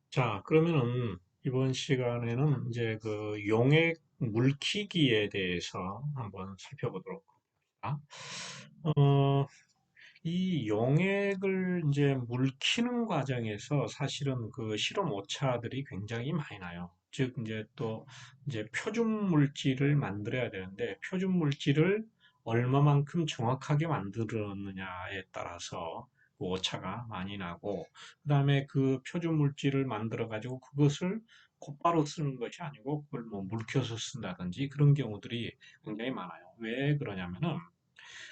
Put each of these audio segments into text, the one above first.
자, 그러면은 이번 시간에는 이제 그 용액 물키기에 대해서 한번 살펴보도록 합니다. 어, 이 용액을 이제 물키는 과정에서 사실은 그 실험 오차들이 굉장히 많이 나요. 즉, 이제 또 이제 표준 물질을 만들어야 되는데 표준 물질을 얼마만큼 정확하게 만들었느냐에 따라서 그 오차가 많이 나고, 그다음에 그 표준 물질을 만들어 가지고 그것을 곧바로 쓰는 것이 아니고 그걸 뭐 물켜서 쓴다든지 그런 경우들이 굉장히 많아요. 왜 그러냐면은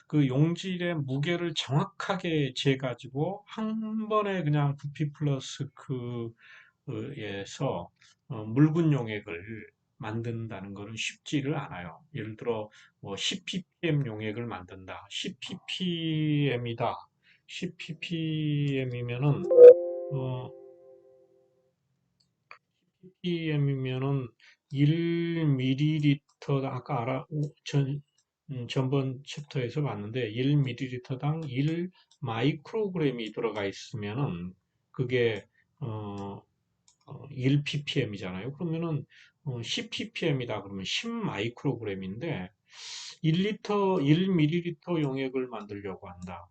그 용질의 무게를 정확하게 재가지고 한 번에 그냥 부피 플러스 그에서 묽은 용액을 만든다는 것은 쉽지를 않아요. 예를 들어 뭐 10ppm 용액을 만든다. 10ppm이다. 10ppm이면은 어, ppm이면은 1ml 아까 전번 챕터에서 봤는데 1ml당 1 마이크로그램이 들어가 있으면은 그게 1ppm이잖아요. 그러면은 10ppm이다 그러면 10 마이크로그램인데 1리터 1ml 용액을 만들려고 한다.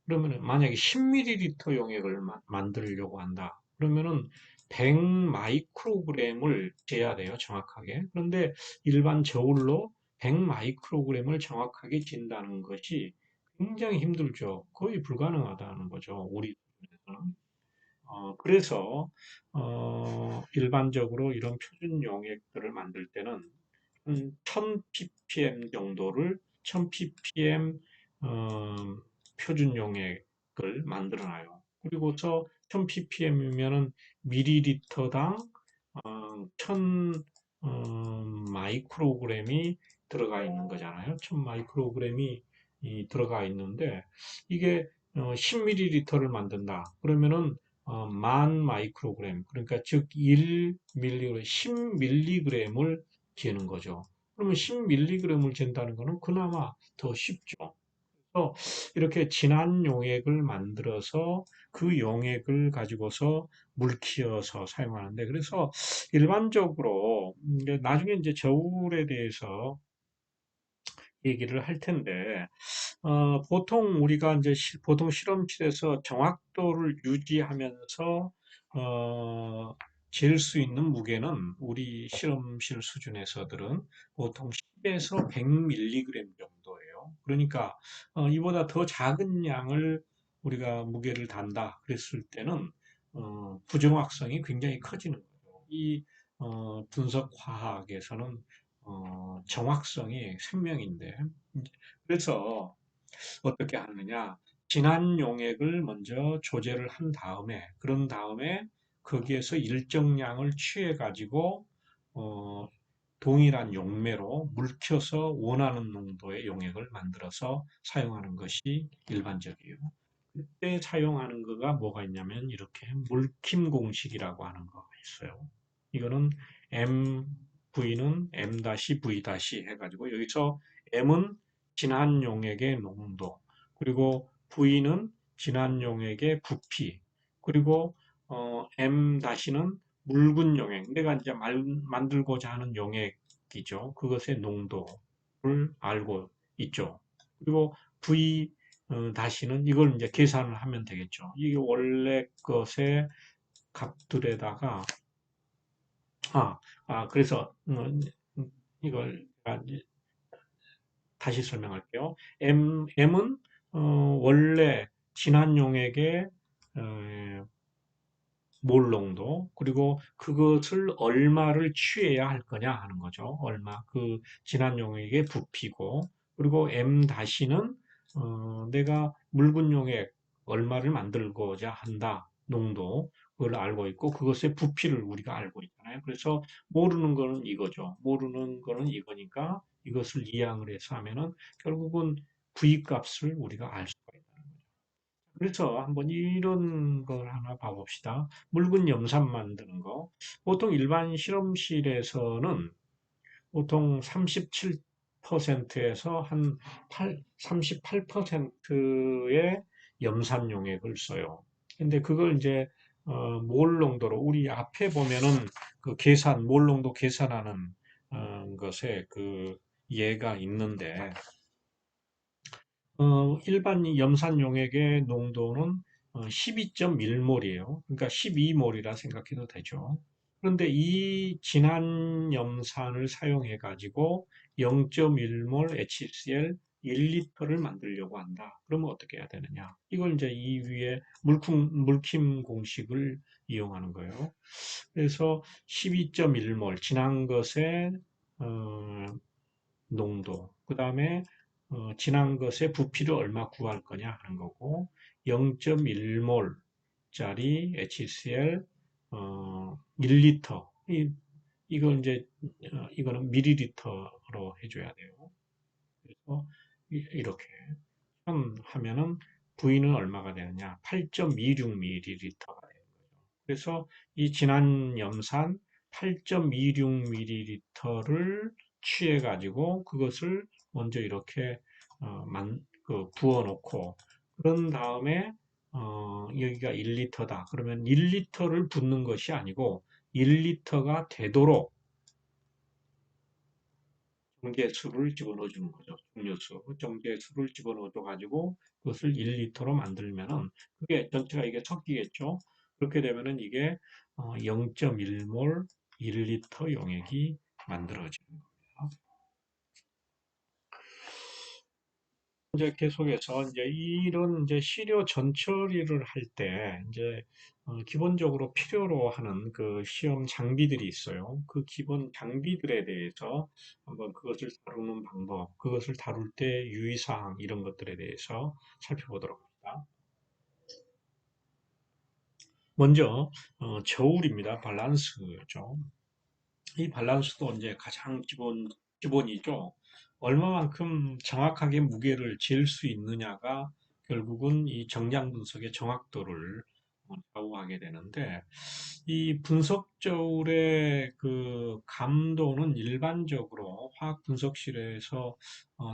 그러면은 만약에 10ml 용액을 만들려고 한다. 그러면은 100 마이크로그램을 재야 돼요, 정확하게. 그런데 일반 저울로 100 마이크로그램을 정확하게 재다는 것이 굉장히 힘들죠. 거의 불가능하다는 거죠, 우리 기준에서는. 그래서 일반적으로 이런 표준 용액들을 만들 때는 한 1000 ppm 정도를 1000 ppm 표준 용액을 만들어 놔요. 그리고서 1000 ppm이면은 밀리리터당 1000 마이크로그램이 들어가 있는 거잖아요. 1000 마이크로그램이 들어가 있는데 이게 10ml를 만든다. 그러면은 만 마이크로그램, 그러니까 즉 1mg, 10mg을 재는 거죠. 그러면 10mg을 잰다는 거는 그나마 더 쉽죠. 그래서 이렇게 진한 용액을 만들어서 그 용액을 가지고서 물키워서 사용하는데, 그래서 일반적으로 이제 나중에 이제 저울에 대해서 얘기를 할 텐데, 보통 우리가 이제 보통 실험실에서 정확도를 유지하면서 어, 잴 수 있는 무게는 우리 실험실 수준에서들은 보통 10에서 100mg 정도예요. 그러니까 이보다 더 작은 양을 우리가 무게를 단다 그랬을 때는 부정확성이 굉장히 커지는 거죠. 이 분석 화학에서는 정확성이 생명인데, 그래서 어떻게 하느냐. 진한 용액을 먼저 조제를 한 다음에, 그런 다음에 거기에서 일정량을 취해 가지고 어, 동일한 용매로 물켜서 원하는 농도의 용액을 만들어서 사용하는 것이 일반적이에요. 그때 사용하는 거가 뭐가 있냐면 이렇게 물킴 공식이라고 하는 거가 있어요. 이거는 V는 M-V- 해가지고 여기서 M은 진한 용액의 농도, 그리고 V는 진한 용액의 부피, 그리고 M-는 묽은 용액, 내가 이제 만들고자 하는 용액이죠. 그것의 농도를 알고 있죠. 그리고 V 다시는 이걸 이제 계산을 하면 되겠죠. 이게 원래 것의 값들에다가 그래서 이걸 다시 설명할게요. M은 원래 진한 용액의 몰 농도, 그리고 그것을 얼마를 취해야 할 거냐 하는 거죠. 얼마, 그 진한 용액의 부피고, 그리고 M-는 내가 묽은 용액 얼마를 만들고자 한다 농도, 그걸 알고 있고 그것의 부피를 우리가 알고 있잖아요. 그래서 모르는 거는 이거죠. 모르는 거는 이거니까 이것을 이항을 해서 하면은 결국은 V 값을 우리가 알 수가 있다. 그래서 한번 이런 걸 하나 봐봅시다. 묽은 염산 만드는 거. 보통 일반 실험실에서는 보통 37%에서 한 38%의 염산 용액을 써요. 근데 그걸 이제 몰 농도로 우리 앞에 보면은 그 계산, 몰 농도 계산하는 것에 그 예가 있는데 일반 염산 용액의 농도는 12.1몰이에요. 그러니까 12몰이라 생각해도 되죠. 그런데 이 진한 염산을 사용해 가지고 0.1몰 HCl 1리터를 만들려고 한다. 그러면 어떻게 해야 되느냐? 이걸 이제 이 위에 물킴 공식을 이용하는 거예요. 그래서 12.1몰 진한 것의 어, 농도, 그 다음에 진한 것의 부피를 얼마 구할 거냐 하는 거고 0.1몰짜리 HCl 1리터 이걸 이제 이거는 미리리터로 해줘야 돼요. 그래서 이렇게 하면은 V는 얼마가 되느냐? 8.26ml가 돼요. 그래서 이 진한 염산 8.26ml를 취해 가지고 그것을 먼저 이렇게 부어 놓고 그런 다음에 여기가 1리터다. 그러면 1리터를 붓는 것이 아니고 1리터가 되도록 정제수를 집어넣어 주는 거죠. 음료수, 정제수를 집어넣어 줘 가지고 그것을 1리터로 만들면은 그게 전체가 이게 섞이겠죠. 그렇게 되면은 이게 0.1몰 1리터 용액이 만들어지는 겁니다. 이제 계속해서 이제 이런 이제 시료 전처리를 할 때 이제 기본적으로 필요로 하는 그 시험 장비들이 있어요. 그 기본 장비들에 대해서 한번 그것을 다루는 방법, 그것을 다룰 때 유의사항 이런 것들에 대해서 살펴보도록 합니다. 먼저 저울입니다. 밸런스죠. 이 밸런스도 이제 가장 기본이죠. 얼마만큼 정확하게 무게를 잴 수 있느냐가 결국은 이 정량 분석의 정확도를 좌우하게 되는데, 이 분석 저울의 그 감도는 일반적으로 화학 분석실에서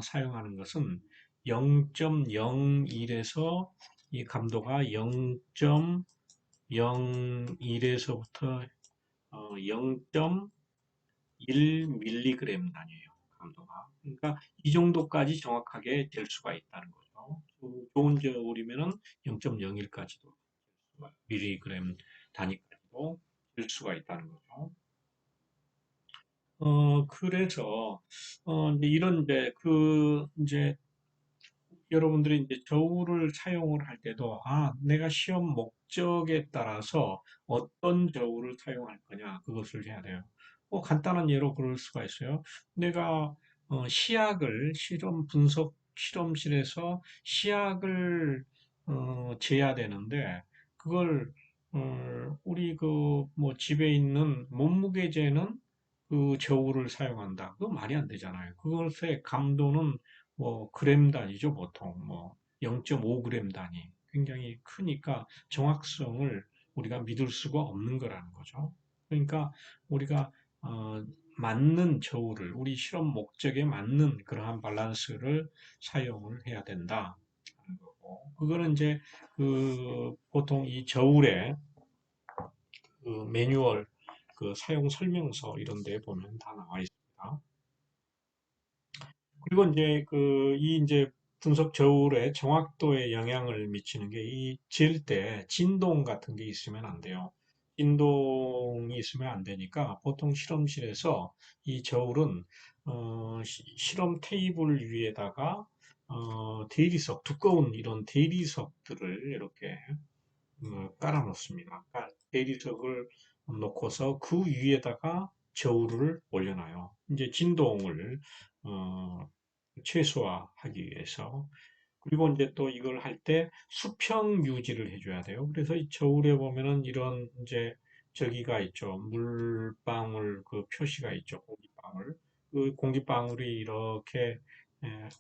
사용하는 것은 0.01에서 이 감도가 0.01에서부터 0.1mg 단위예요. 감도가. 그러니까 이 정도까지 정확하게 될 수가 있다는 거죠. 좋은 저울이면은 0.01까지도 mg 단위까지도 될 수가 있다는 거죠. 그래서 이제 이런 이제 여러분들이 이제 저울을 사용을 할 때도 내가 시험 목적에 따라서 어떤 저울을 사용할 거냐 그것을 해야 돼요. 간단한 예로 그럴 수가 있어요. 내가 시약을 실험 분석 실험실에서 시약을 재야 되는데 그걸 우리 그 뭐 집에 있는 몸무게 재는 그 저울을 사용한다. 그거 말이 안 되잖아요. 그것의 감도는 뭐 그램 단위죠, 보통. 뭐 0.5g 단위. 굉장히 크니까 정확성을 우리가 믿을 수가 없는 거라는 거죠. 그러니까 우리가 어, 맞는 저울을 우리 실험 목적에 맞는 그러한 밸런스를 사용을 해야 된다. 하는 거고. 그거는 이제 그 보통 이 저울의 그 매뉴얼 그 사용 설명서 이런 데 보면 다 나와 있습니다. 그리고 이제 이 이제 분석 저울의 정확도에 영향을 미치는 게 이 잴 때 진동 같은 게 있으면 안 돼요. 진동이 있으면 안 되니까 보통 실험실에서 이 저울은 실험 테이블 위에다가 대리석, 두꺼운 이런 대리석들을 이렇게 깔아 놓습니다. 대리석을 놓고서 그 위에다가 저울을 올려놔요. 이제 진동을 어, 최소화하기 위해서. 그리고 이제 또 이걸 할 때 수평 유지를 해줘야 돼요. 그래서 이 저울에 보면은 이런 이제 저기가 있죠. 물방울 그 표시가 있죠. 공기방울. 그 공기방울이 이렇게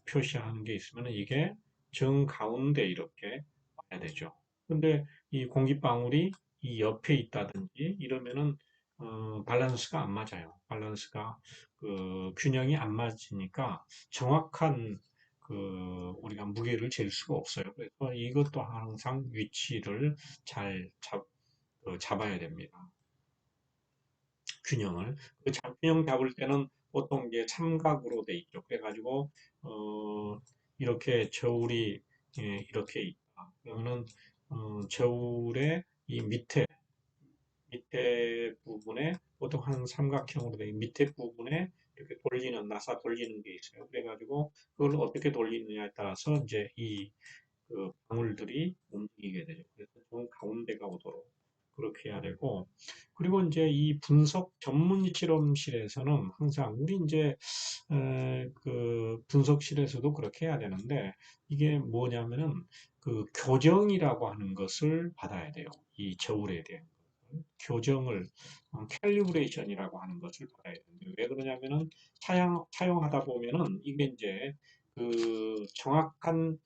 표시하는 게 있으면 이게 정 가운데 이렇게 와야 되죠. 근데 이 공기방울이 이 옆에 있다든지 이러면은 밸런스가 안 맞아요. 밸런스가 그 균형이 안 맞으니까 정확한 우리가 무게를 잴 수가 없어요. 그래서 이것도 항상 위치를 잘 잡아야 됩니다. 균형을. 균형 잡을 때는 보통 이제 삼각으로 돼 있죠. 그래가지고, 어, 이렇게 저울이, 이렇게 있다. 그러면은, 저울의 이 밑에 부분에, 보통 한 삼각형으로 된 밑에 부분에 이렇게 나사 돌리는 게 있어요. 그래가지고, 그걸 어떻게 돌리느냐에 따라서 이제 그 방울들이 움직이게 되죠. 그래서 정 가운데가 오도록 그렇게 해야 되고, 그리고 이제 이 분석 전문 실험실에서는 항상 우리 이제 그 분석실에서도 그렇게 해야 되는데, 이게 뭐냐면은 그 교정이라고 하는 것을 받아야 돼요. 이 저울에 대한 교정을 캘리브레이션이라고 하는 것을 받아야 되는데, 왜 그러냐면은 사용하다 보면은 이게 이제 그 정확한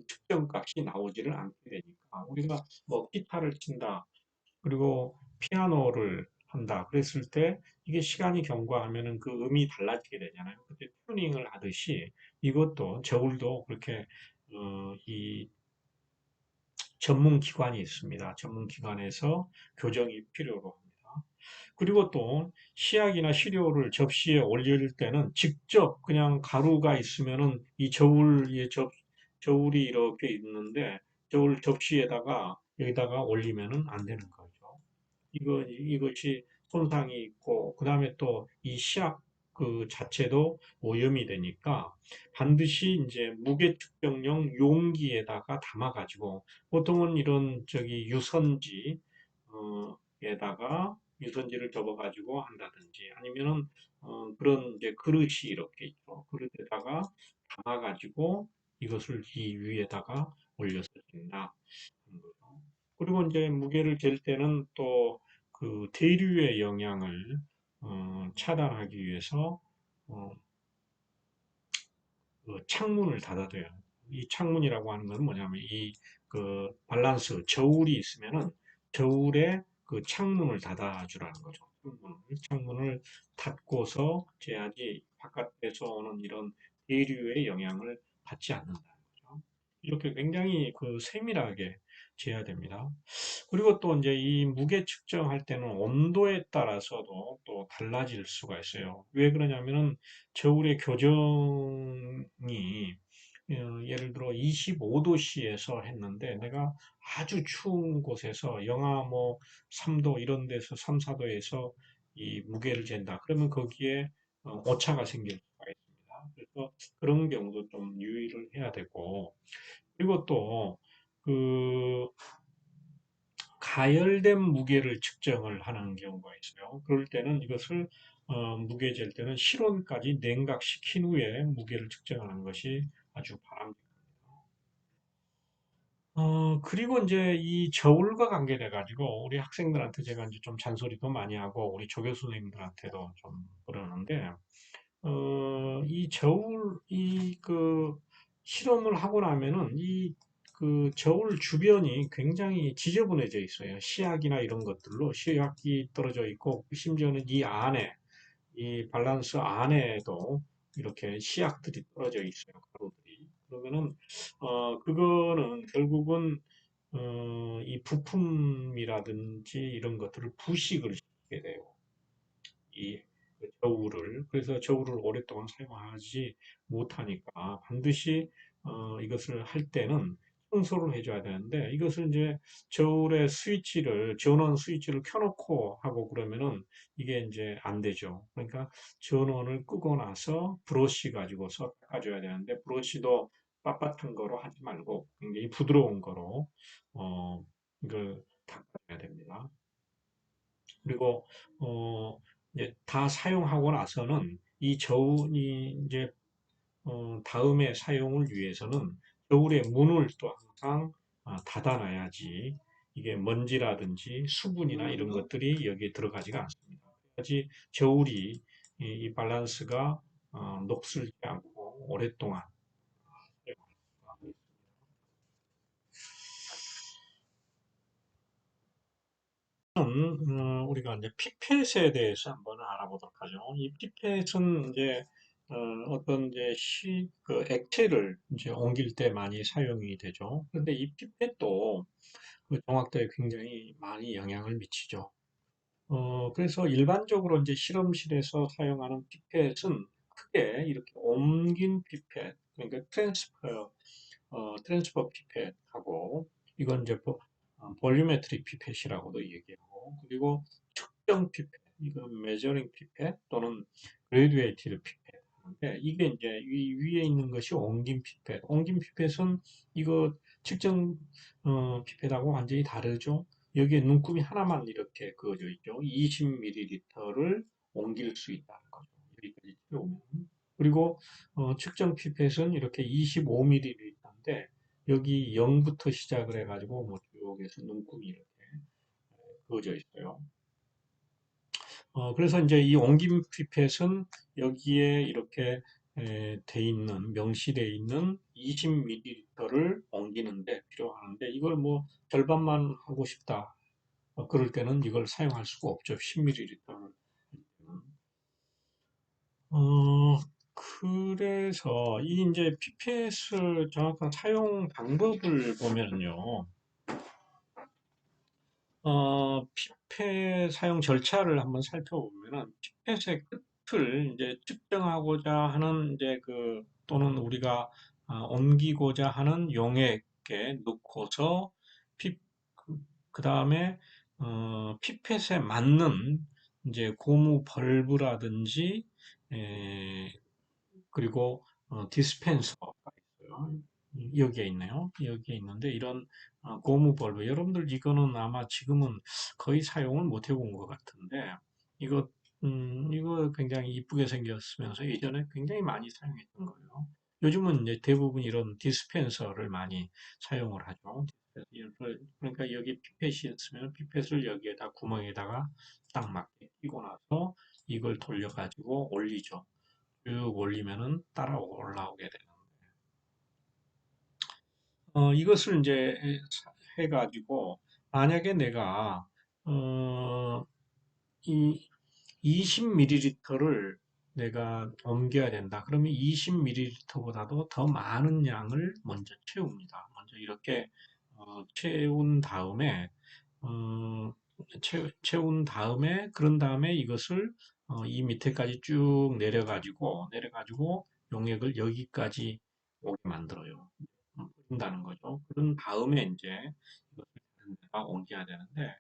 측정값이 나오지를 않게 되니까, 우리가 뭐 기타를 친다, 그리고 피아노를 한다 그랬을 때 이게 시간이 경과하면은 그 음이 달라지게 되잖아요. 그때 튜닝을 하듯이 이것도 저울도 그렇게 이 전문 기관이 있습니다. 전문 기관에서 교정이 필요로 합니다. 그리고 또 시약이나 시료를 접시에 올릴 때는 직접 그냥 가루가 있으면은 이 저울이 이렇게 있는데 저울 접시에다가 여기다가 올리면은 안 되는 거죠. 이것이 손상이 있고, 그 다음에 또 이 시약 그 자체도 오염이 되니까 반드시 이제 무게 측정용 용기에다가 담아가지고, 보통은 이런 저기 에다가 유선지를 접어가지고 한다든지, 아니면은 그런 이제 그릇이 이렇게 있죠. 그릇에다가 담아가지고 이것을 이 위에다가 올려서 든다. 그리고 이제 무게를 잴 때는 또 그 대류의 영향을 차단하기 위해서 어, 그 창문을 닫아둬요. 이 창문이라고 하는 건 뭐냐면 이 그 밸런스 저울이 있으면은 저울에 그 창문을 닫아주라는 거죠. 창문을 닫고서 재야지 바깥에서 오는 이런 대류의 영향을 받지 않는다는 거죠. 이렇게 굉장히 그 세밀하게 재야 됩니다. 그리고 또 이제 이 무게 측정할 때는 온도에 따라서도 또 달라질 수가 있어요. 왜 그러냐면은 저울의 교정이 예를 들어 25도씨에서 했는데 내가 아주 추운 곳에서 영하 뭐 3도 이런 데서 3, 4도에서 이 무게를 잰다. 그러면 거기에 오차가 생길 수가 있습니다. 그래서 그런 경우도 좀 유의를 해야 되고, 그리고 또 그 가열된 무게를 측정을 하는 경우가 있어요. 그럴 때는 이것을 무게 잴 때는 실온까지 냉각시킨 후에 무게를 측정하는 것이 아주 바람직합니다. 그리고 이제 이 저울과 관계돼 가지고 우리 학생들한테 제가 이제 좀 잔소리도 많이 하고 우리 조교 선생님들한테도 좀 그러는데, 이 저울, 실험을 하고 나면은 그 저울 주변이 굉장히 지저분해져 있어요. 시약이나 이런 것들로 시약이 떨어져 있고, 심지어는 이 밸런스 안에도 이렇게 시약들이 떨어져 있어요. 가루들이. 그러면은, 그거는 결국은, 이 부품이라든지 이런 것들을 부식을 시키게 돼요. 이 저울을. 그래서 저울을 오랫동안 사용하지 못하니까 반드시 이것을 할 때는 청소를 해줘야 되는데, 이것을 이제 저울의 전원 스위치를 켜놓고 하고 그러면은 이게 이제 안 되죠. 그러니까 전원을 끄고 나서 브러쉬 가지고서 닦아줘야 되는데, 브러쉬도 빳빳한 거로 하지 말고 굉장히 부드러운 거로 어, 이걸 닦아야 됩니다. 그리고 어, 이제 다 사용하고 나서는 이 저울이 이제 다음에 사용을 위해서는 저울의 문을 또 항상 닫아놔야지 이게 먼지라든지 수분이나 이런 것들이 여기에 들어가지가 않습니다. 그래야지 저울이 이 밸런스가 녹슬지 않고 오랫동안 우리가 이제 피펫에 대해서 한번 알아보도록 하죠. 이 피펫은 이제 어떤 이제 그 액체를 이제 옮길 때 많이 사용이 되죠. 그런데 이 피펫도 그 정확도에 굉장히 많이 영향을 미치죠. 그래서 일반적으로 이제 실험실에서 사용하는 피펫은 크게 이렇게 옮긴 피펫, 그러니까 트랜스퍼 피펫하고, 이건 이제 볼유메트릭 피펫이라고도 얘기하고, 그리고 측정 피펫, 이건 메저링 피펫 또는 그레듀에이티드 피펫 하는데, 이게 이제 위에 있는 것이 옮긴 피펫. 옮긴 피펫은 이거 측정 피펫하고 완전히 다르죠. 여기에 눈금이 하나만 이렇게 그어져 있죠. 20ml를 옮길 수 있다는 거죠. 여기까지 채우면. 그리고 측정 피펫은 이렇게 25ml인데 여기 0부터 시작을 해가지고 뭐 쭉에서 눈금이 이렇게 그어져 있어요. 그래서 이제 이 옮김 피펫은 여기에 이렇게 돼 있는 명시되어 있는 20ml를 옮기는데 필요하는데 이걸 뭐 절반만 하고 싶다. 그럴 때는 이걸 사용할 수가 없죠. 10ml를. 어, 그래서 이 이제 피펫을 정확한 사용 방법을 보면요. 피펫 사용 절차를 한번 살펴보면은 피펫의 끝을 이제 측정하고자 하는 이제 또는 우리가 옮기고자 하는 용액에 넣고서 피, 그다음에 피펫에 맞는 이제 고무 벌브라든지 그리고 디스펜서가 있어요. 여기에 있네요. 여기에 있는데 이런 고무 벌브 여러분들 이거는 아마 지금은 거의 사용을 못 해본 것 같은데 이거 이거 굉장히 이쁘게 생겼으면서 예전에 굉장히 많이 사용했던 거예요. 요즘은 이제 대부분 이런 디스펜서를 많이 사용을 하죠. 그러니까 여기 피펫이 있으면 피펫을 여기에다 구멍에다가 딱 맞게 끼고 나서 이걸 돌려가지고 올리죠. 쭉 올리면은 따라 올라오게 되는. 이것을 이제 해가지고 만약에 내가 어, 이 20ml를 내가 옮겨야 된다. 그러면 20ml보다도 더 많은 양을 먼저 채웁니다. 먼저 이렇게 채운 다음에 어, 채운 다음에 그런 다음에 이것을 이 밑에까지 쭉 내려가지고 용액을 여기까지 오게 만들어요. 옮긴다는 거죠. 그런 다음에 이제 이것을 다른 데다 옮겨야 되는데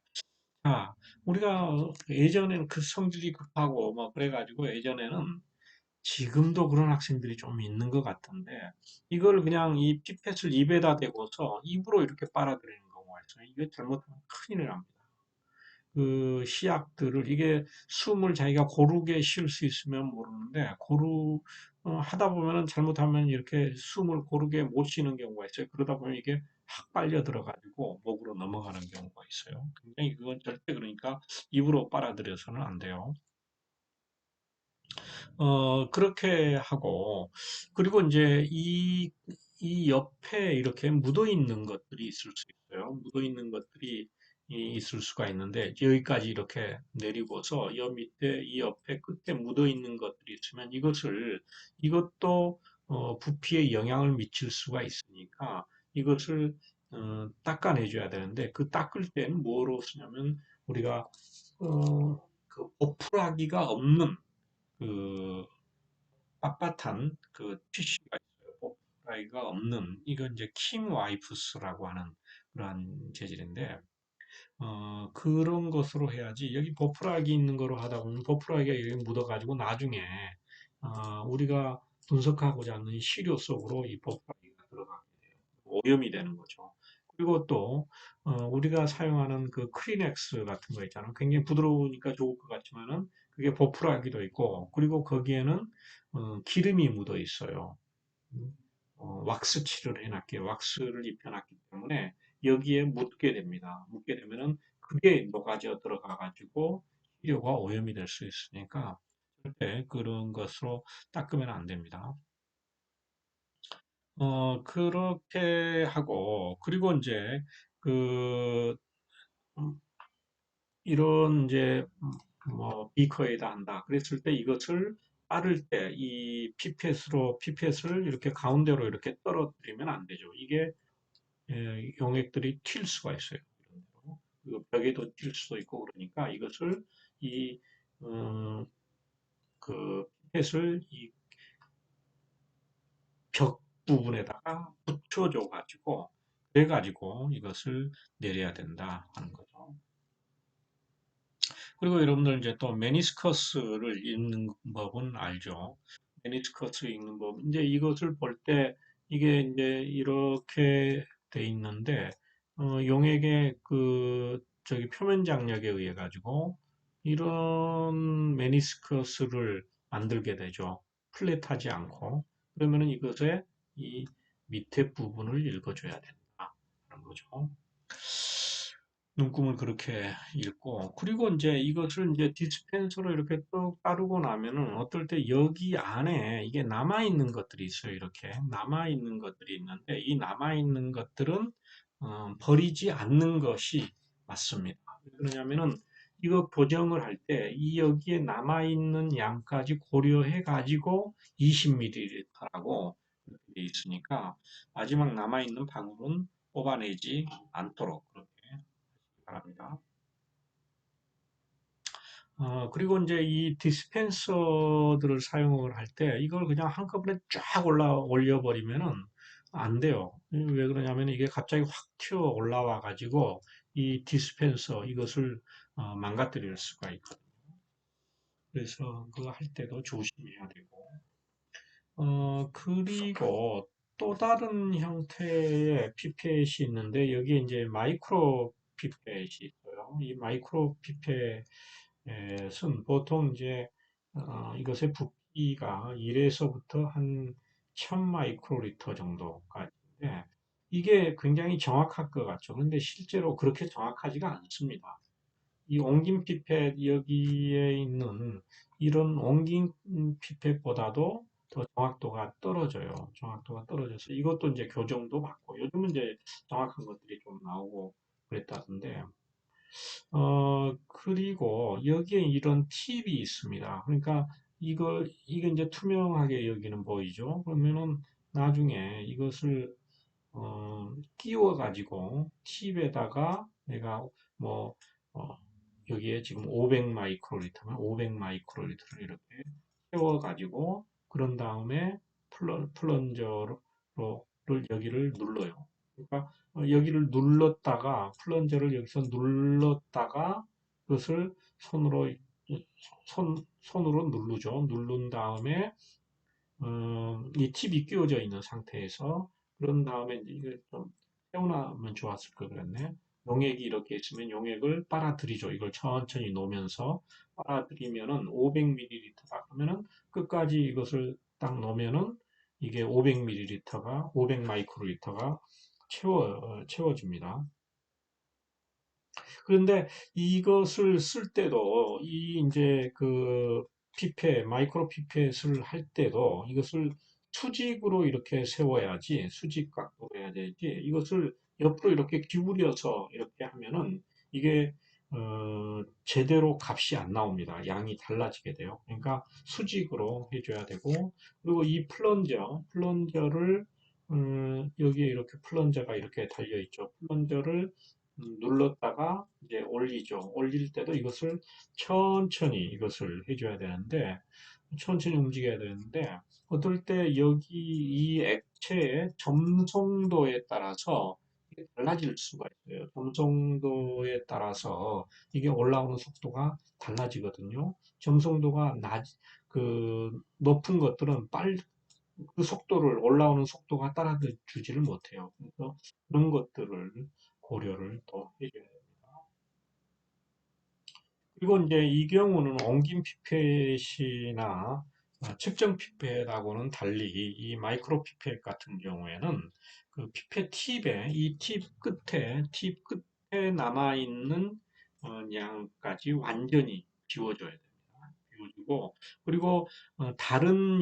자, 우리가 예전에는 그 성질이 급하고 뭐 그래가지고 예전에는 지금도 그런 학생들이 좀 있는 것 같은데 이걸 그냥 이 피펫을 입에다 대고서 입으로 이렇게 빨아들이는 경우가 있어요. 이게 잘못하면 큰일 납니다. 그 시약들을 이게 숨을 자기가 고르게 쉴 수 있으면 모르는데 하다 보면은 잘못하면 이렇게 숨을 고르게 못 쉬는 경우가 있어요. 그러다 보면 이게 확 빨려 들어가지고 목으로 넘어가는 경우가 있어요. 굉장히 그건 절대 그러니까 입으로 빨아들여서는 안 돼요. 그렇게 하고, 그리고 이제 이 옆에 이렇게 묻어 있는 것들이 있을 수 있어요. 묻어 있는 것들이 있을 수가 있는데, 여기까지 이렇게 내리고서, 여 밑에, 이 옆에 끝에 묻어 있는 것들이 있으면 이것도 부피에 영향을 미칠 수가 있으니까, 이것을 닦아내줘야 되는데, 그 닦을 때는 뭐로 쓰냐면, 우리가, 그 오프라기가 없는 그 빳빳한 그 티슈가 있어요. 뽀프라이가 없는 이건 이제 킹 와이프스라고 하는 그러한 재질인데 그런 것으로 해야지 여기 버프락이 있는 거로 하다 보면 버프락이 여기 묻어가지고 나중에 우리가 분석하고자 하는 시료 속으로 이 버프락이가 들어가게 돼요. 오염이 되는 거죠. 그리고 또 우리가 사용하는 그 크리넥스 같은 거 있잖아요. 굉장히 부드러우니까 좋을 것 같지만은 그게 버프라기도 있고 그리고 거기에는 기름이 묻어 있어요. 왁스 칠을 해놨기에 왁스를 입혀놨기 때문에 여기에 묻게 됩니다. 묻게 되면은 그게 녹아져 들어가 가지고 시료가 오염이 될 수 있으니까 절대 그런 것으로 닦으면 안 됩니다. 그렇게 하고 그리고 이제 그 음, 이런 이제 뭐 비커에다 한다. 그랬을 때 이것을 빠를 때 이 피펫을 이렇게 가운데로 이렇게 떨어뜨리면 안 되죠. 이게 용액들이 튈 수가 있어요. 그 벽에도 낄 수도 있고 그러니까 이것을 이, 어, 그 피펫을 이 벽 부분에다가 붙여줘 가지고 그래 가지고 이것을 내려야 된다 하는 거죠. 그리고 여러분들 이제 또 메니스커스를 읽는 법은 알죠. 메니스커스 읽는 법. 이제 이것을 볼 때 이게 이제 이렇게 돼 있는데 용액의 그 저기 표면 장력에 의해 가지고 이런 메니스커스를 만들게 되죠. 플랫하지 않고. 그러면은 이것의 이 밑에 부분을 읽어줘야 된다. 그런 거죠. 눈금을 그렇게 읽고 그리고 이제 이것을 이제 디스펜서로 이렇게 또 따르고 나면은 어떨 때 여기 안에 이게 남아 있는 것들이 있어요. 이렇게 남아 있는 것들이 있는데 이 남아 있는 것들은 버리지 않는 것이 맞습니다. 왜 그러냐면은 이거 보정을 할 때 이 여기에 남아 있는 양까지 고려해 가지고 20ml라고 돼 있으니까 마지막 남아 있는 방울은 뽑아내지 않도록 그렇게 바랍니다. 그리고 이제 이 디스펜서들을 사용을 할 때 이걸 그냥 한꺼번에 쫙 올려버리면은 안 돼요. 왜 그러냐면 이게 갑자기 확 튀어 올라와 가지고 이 디스펜서 이것을 망가뜨릴 수가 있거든요. 그래서 그거 할 때도 조심해야 되고. 그리고 또 다른 형태의 피펫이 있는데 여기에 이제 마이크로 피펫이 있어요. 이 마이크로 피펫 보통 이제 이것의 부피가 1에서부터 한 1000 마이크로리터 정도가 있는데 이게 굉장히 정확할 것 같죠. 그런데 실제로 그렇게 정확하지가 않습니다. 이 옹긴 피펫 여기에 있는 이런 옹긴 피펫보다도 더 정확도가 떨어져요. 정확도가 떨어져서 이것도 이제 교정도 받고 요즘은 이제 정확한 것들이 좀 나오고 그랬다던데 그리고 여기에 이런 팁이 있습니다. 그러니까 이거 이제 투명하게 여기는 보이죠? 그러면은 나중에 이것을, 끼워가지고 팁에다가 내가 뭐, 어, 여기에 지금 500 마이크로리터면 500 마이크로리터를 이렇게 채워가지고 그런 다음에 플런저를 여기를 눌러요. 그러니까 여기를 눌렀다가 플런저를 여기서 눌렀다가 그것을 손으로 누르죠. 누른 다음에 이 팁이 끼워져 있는 상태에서 그런 다음에 이제 이걸 좀 세워놔면 좋았을 걸 그랬네. 용액이 이렇게 있으면 용액을 빨아들이죠. 이걸 천천히 놓으면서 빨아들이면은 500ml다. 그러면은 끝까지 이것을 딱 놓으면은 이게 500ml가 500 마이크로리터가 채워집니다. 그런데 이것을 쓸 때도 이 이제 그 마이크로 피펫을 할 때도 이것을 수직으로 이렇게 세워야지, 수직 각도로 해야 되지, 이것을 옆으로 이렇게 기울여서 이렇게 하면은 이게 제대로 값이 안 나옵니다. 양이 달라지게 돼요. 그러니까 수직으로 해줘야 되고, 그리고 이 플런저를 여기에 이렇게 플런저가 이렇게 달려 있죠. 플런저를 눌렀다가 이제 올리죠. 올릴 때도 이것을 천천히 이것을 해줘야 되는데, 천천히 움직여야 되는데, 어떨 때 여기 이 액체의 점성도에 따라서 이게 달라질 수가 있어요. 점성도에 따라서 이게 올라오는 속도가 달라지거든요. 점성도가 높은 것들은 그 속도를, 올라오는 속도가 따라주지를 못해요. 그래서 그런 것들을 고려를 또 해줘야 돼요. 그리고 이제 이 경우는 옮긴 피펫이나 측정 피펫하고는 달리 이 마이크로 피펫 같은 경우에는 그 피펫 팁 끝에 남아있는 양까지 완전히 비워줘야 됩니다. 비워주고, 그리고 다른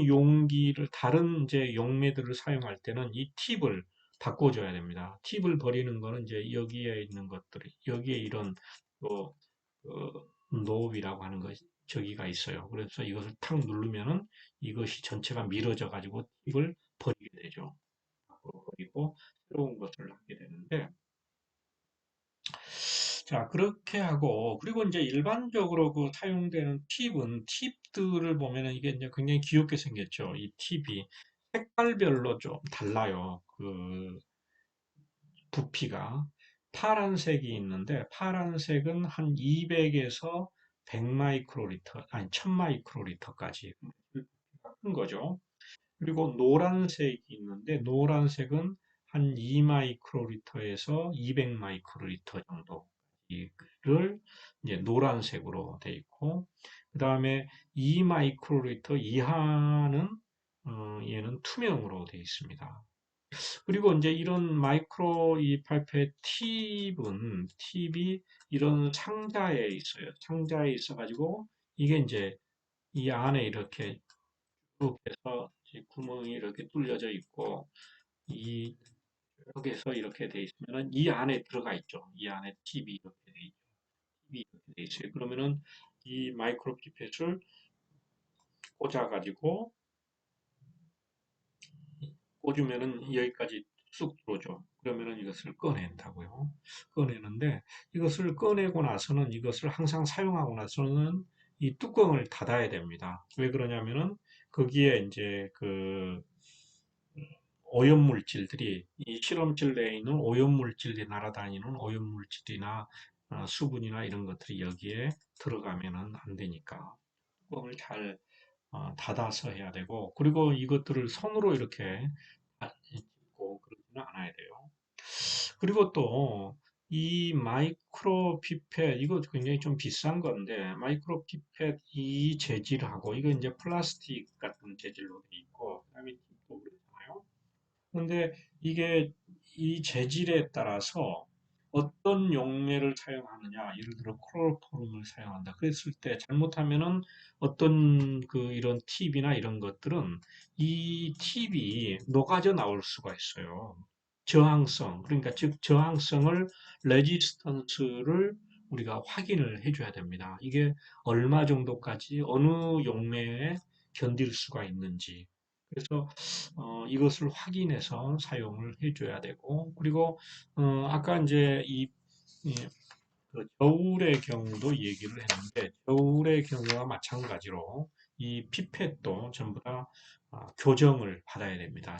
이제 용매들을 사용할 때는 이 팁을 바꿔줘야 됩니다. 팁을 버리는 거는 이제 여기에 있는 것들이, 여기에 이런, 또, 노브이라고 하는 것이 저기가 있어요. 그래서 이것을 탁 누르면은 이것이 전체가 밀어져 가지고 팁을 버리게 되죠. 버리고 새로운 것을 하게 되는데 자, 그렇게 하고, 그리고 이제 일반적으로 그 사용되는 팁들을 보면은 이게 이제 굉장히 귀엽게 생겼죠. 이 팁이 색깔별로 좀 달라요. 그 부피가. 파란색이 있는데, 파란색은 한 200에서 100 마이크로리터, 아니, 1000 마이크로리터까지 큰 거죠. 그리고 노란색이 있는데, 노란색은 한 2 마이크로리터에서 200 마이크로리터 정도. 를 이제 노란색으로 돼 있고, 그 다음에 2 마이크로리터 이하는 얘는 투명으로 돼 있습니다. 그리고 이제 이런 마이크로 이 파이프의 팁이 이런 상자에 있어요. 상자에 있어가지고 이게 이제 이 안에 이렇게 쭉 해서 구멍이 이렇게 뚫려져 있고 이 여기서 이렇게 돼 있으면은 이 안에 들어가 있죠. 이 안에 팁이 이렇게 돼 있죠. 팁이 이렇게 돼 있어요. 그러면은 이 마이크로 피펫을 꽂아가지고 꽂으면은 여기까지 쑥 들어오죠. 그러면은 이것을 꺼낸다고요. 꺼내는데 이것을 꺼내고 나서는 이것을 항상 사용하고 나서는 이 뚜껑을 닫아야 됩니다. 왜 그러냐면은 거기에 이제 그 오염물질들이 이 실험실 내에 있는 오염물질이 날아다니는 오염물질이나 수분이나 이런 것들이 여기에 들어가면은 안 되니까 뚜껑을 잘 닫아서 해야 되고 그리고 이것들을 손으로 이렇게 짚고 그러지는 않아야 돼요. 그리고 또 이 마이크로 피펫 이거 굉장히 좀 비싼 건데 마이크로 피펫 이 재질하고 이거 이제 플라스틱 같은 재질로 돼 있고 그다음에 팁도 그렇잖아요. 근데 이게 이 재질에 따라서 어떤 용매를 사용하느냐, 예를 들어 클로로폼을 사용한다. 그랬을 때 잘못하면은 어떤 그 이런 팁이나 이런 것들은 이 팁이 녹아져 나올 수가 있어요. 저항성, 그러니까 즉 저항성을 레지스턴스를 우리가 확인을 해줘야 됩니다. 이게 얼마 정도까지 어느 용매에 견딜 수가 있는지. 그래서 이것을 확인해서 사용을 해줘야 되고, 그리고, 아까 이제 이, 그 겨울의 경우도 얘기를 했는데, 겨울의 경우와 마찬가지로 이 피펫도 전부 다 교정을 받아야 됩니다.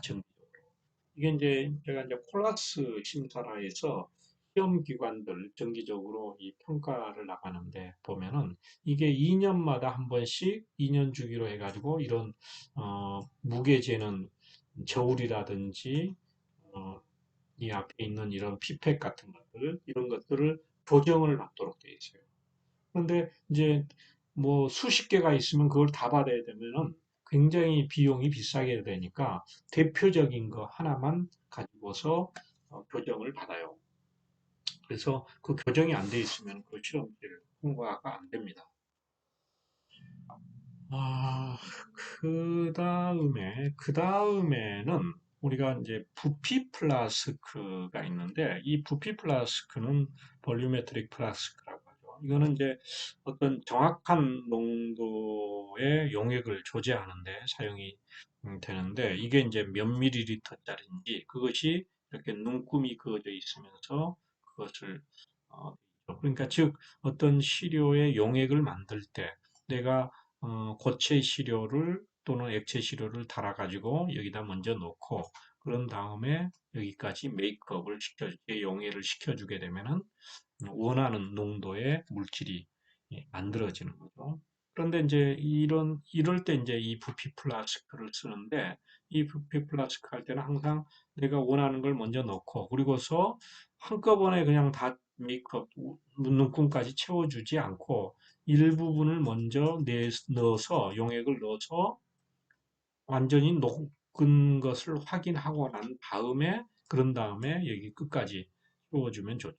이게 이제 제가 이제 콜라스 심사라에서 시험 기관들 정기적으로 이 평가를 나가는데 보면은 이게 2년마다 한 번씩 2년 주기로 해가지고 이런 무게 재는 저울이라든지 어, 이 앞에 있는 이런 피펫 같은 것들 이런 것들을 교정을 받도록 되어 있어요. 그런데 이제 뭐 수십 개가 있으면 그걸 다 받아야 되면은 굉장히 비용이 비싸게 되니까 대표적인 거 하나만 가지고서 교정을 받아요. 그래서 그 교정이 안 돼 있으면 그 실험실 통과가 안 됩니다. 아, 그 다음에는 우리가 이제 부피 플라스크가 있는데, 이 부피 플라스크는 볼유메트릭 플라스크라고 하죠. 이거는 이제 어떤 정확한 농도의 용액을 조제하는데 사용이 되는데, 이게 이제 몇 밀리리터짜리인지, 그것이 이렇게 눈금이 그어져 있으면서 그것을, 어, 그러니까 즉, 어떤 시료의 용액을 만들 때, 내가 고체 시료를 또는 액체 시료를 달아가지고 여기다 먼저 넣고 그런 다음에 여기까지 메이크업을 용해를 시켜주게 되면은 원하는 농도의 물질이 만들어지는 거죠. 그런데 이제 이럴 때 이제 이 부피 플라스크를 쓰는데 이 부피 플라스크 할 때는 항상 내가 원하는 걸 먼저 넣고 그리고서 한꺼번에 그냥 다 메이크업 눈금까지 채워주지 않고 일부분을 먼저 넣어서 용액을 넣어서 완전히 녹은 것을 확인하고 난 다음에 그런 다음에 여기 끝까지 채워주면 좋죠.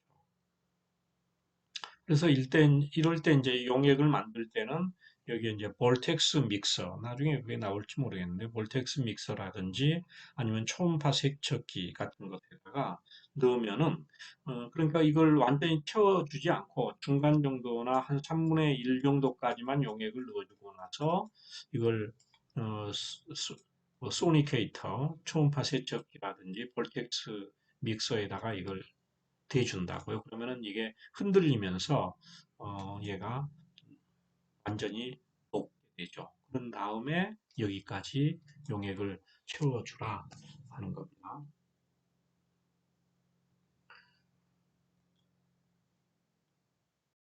그래서 이럴 때 이제 용액을 만들 때는 여기 이제 볼텍스 믹서, 나중에 그게 나올지 모르겠는데, 볼텍스 믹서라든지 아니면 초음파 세척기 같은 것에다가 넣으면은, 그러니까 이걸 완전히 채워주지 않고 중간 정도나 한 3분의 1 정도까지만 용액을 넣어주고 나서 이걸, 뭐 소니케이터, 초음파 세척기라든지 볼텍스 믹서에다가 이걸 돼준다고요. 그러면은 이게 흔들리면서 얘가 완전히 녹게 되죠. 그런 다음에 여기까지 용액을 채워주라 하는 겁니다.